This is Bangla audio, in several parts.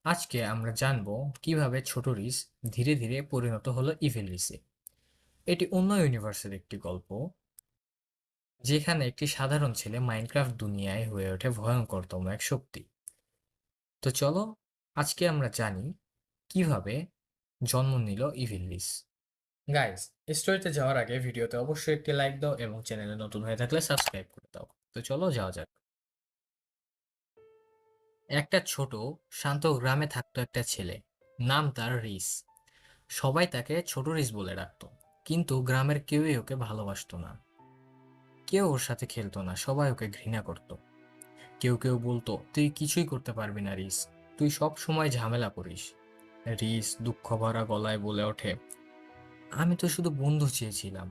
আজকে আমরা জানব কিভাবে ছোট রিস ধীরে ধীরে পরিণত হলো ইভিল রিসে। এটি অন্য ইউনিভার্সের একটি গল্প, যেখানে একটি সাধারণ ছেলে মাইনক্রাফট দুনিয়ায় হয়ে ওঠে ভয়ঙ্করতম এক শক্তি। তো চলো আজকে আমরা জানি কিভাবে জন্ম নিল ইভিল রিস। গাইস, স্টোরিতে যাওয়ার আগে ভিডিওতে অবশ্যই একটি লাইক দাও এবং চ্যানেলে নতুন হয়ে থাকলে সাবস্ক্রাইব করে দাও। তো চলো যাওয়া যাক। একটা ছোট শান্ত গ্রামে থাকতো একটা ছেলে, নাম তার রিস। সবাই তাকে ছোট রিস বলে ডাকতো, কিন্তু গ্রামের কেউই ওকে ভালোবাসতো না। কেউ ওর সাথে খেলতো না, সবাই ওকে ঘৃণা করত। কেউ কেউ বলতো, তুই কিছুই করতে পারবি না রিস, তুই সব সময় ঝামেলা করিস। রিস দুঃখ ভরা গলায় বলে ওঠে, আমি তো শুধু বন্ধু চেয়েছিলাম,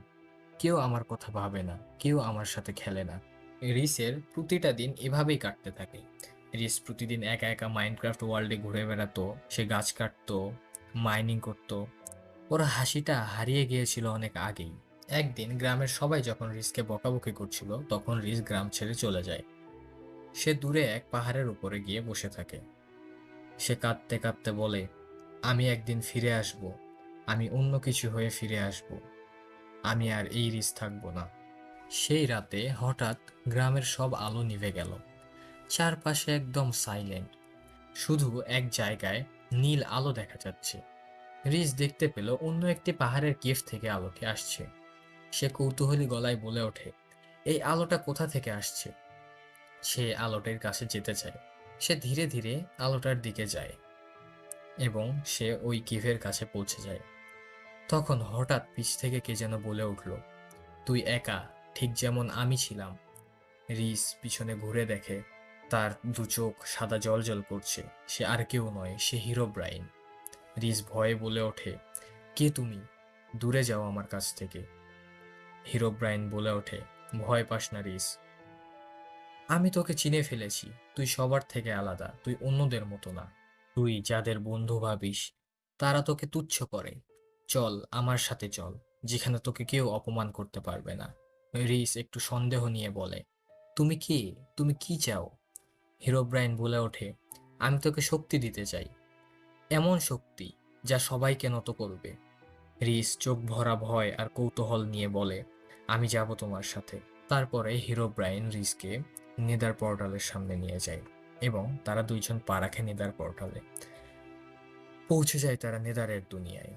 কেউ আমার কথা ভাবে না, কেউ আমার সাথে খেলে না। রিসের প্রতিটা দিন এভাবেই কাটতে থাকে। রিস প্রতিদিন একা একা মাইনক্রাফট ওয়ার্ল্ডে ঘুরে বেড়াতো, সে গাছ কাটতো, মাইনিং করতো। ওর হাসিটা হারিয়ে গিয়েছিল অনেক আগেই। একদিন গ্রামের সবাই যখন রিসকে বকাবকি করছিল, তখন রিস গ্রাম ছেড়ে চলে যায়। সে দূরে এক পাহাড়ের উপরে গিয়ে বসে থাকে। সে কাঁদতে কাঁদতে বলে, আমি একদিন ফিরে আসব, আমি অন্য কিছু হয়ে ফিরে আসব, আমি আর এই রিস থাকবো না। সেই রাতে হঠাৎ গ্রামের সব আলো নিভে গেল। চারপাশে একদম সাইলেন্ট, শুধু এক জায়গায় নীল আলো দেখা যাচ্ছে। রিস দেখতে পেল অন্য একটি পাহাড়ের কেভ থেকে আলোটি আসছে। সে কৌতূহলী গলায় বলে ওঠে, এই আলোটা কোথা থেকে আসছে? সে আলোটির কাছে যেতে চায়। সে ধীরে ধীরে আলোটার দিকে যায় এবং সে ওই কেভের কাছে পৌঁছে যায়। তখন হঠাৎ পিছ থেকে কে যেন বলে উঠল, তুই একা, ঠিক যেমন আমি ছিলাম। রিস পিছনে ঘুরে দেখে, তার দু চোখ সাদা জ্বলজ্বল করছে। সে আর কেউ নয়, সে হিরোব্রাইন। রিস ভয়ে বলে ওঠে, কে তুমি? দূরে যাও আমার কাছ থেকে। হিরোব্রাইন বলে ওঠে, ভয় পাস না রিস, আমি তোকে চিনে ফেলেছি। তুই সবার থেকে আলাদা, তুই অন্যদের মতো না। তুই যাদের বন্ধু ভাবিস তারা তোকে তুচ্ছ করে। চল আমার সাথে চল, যেখানে তোকে কেউ অপমান করতে পারবে না। রিস একটু সন্দেহ নিয়ে বলে, তুমি কি, তুমি কি চাও? হিরোব্রাইন বলে ওঠে, আমি তোকে শক্তি দিতে চাই, এমন শক্তি যা সবাইকে নত করবে। রিস চোখ ভরা ভয় আর কৌতূহল নিয়ে বলে, আমি যাব তোমার সাথে। তারপরে হিরোব্রাইন রিসকে নেদার পোর্টালের সামনে নিয়ে যায় এবং তারা দুইজন পা রাখে নেদার পোর্টালে। পৌঁছে যায় তারা নেদারের দুনিয়ায়।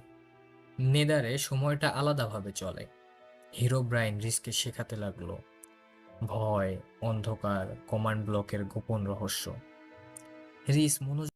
নেদারে সময়টা আলাদাভাবে চলে। হিরোব্রাইন রিসকে শেখাতে লাগলো ভয়, অন্ধকার, কমান্ড ব্লকের গোপন রহস্য। রিস মনোযোগ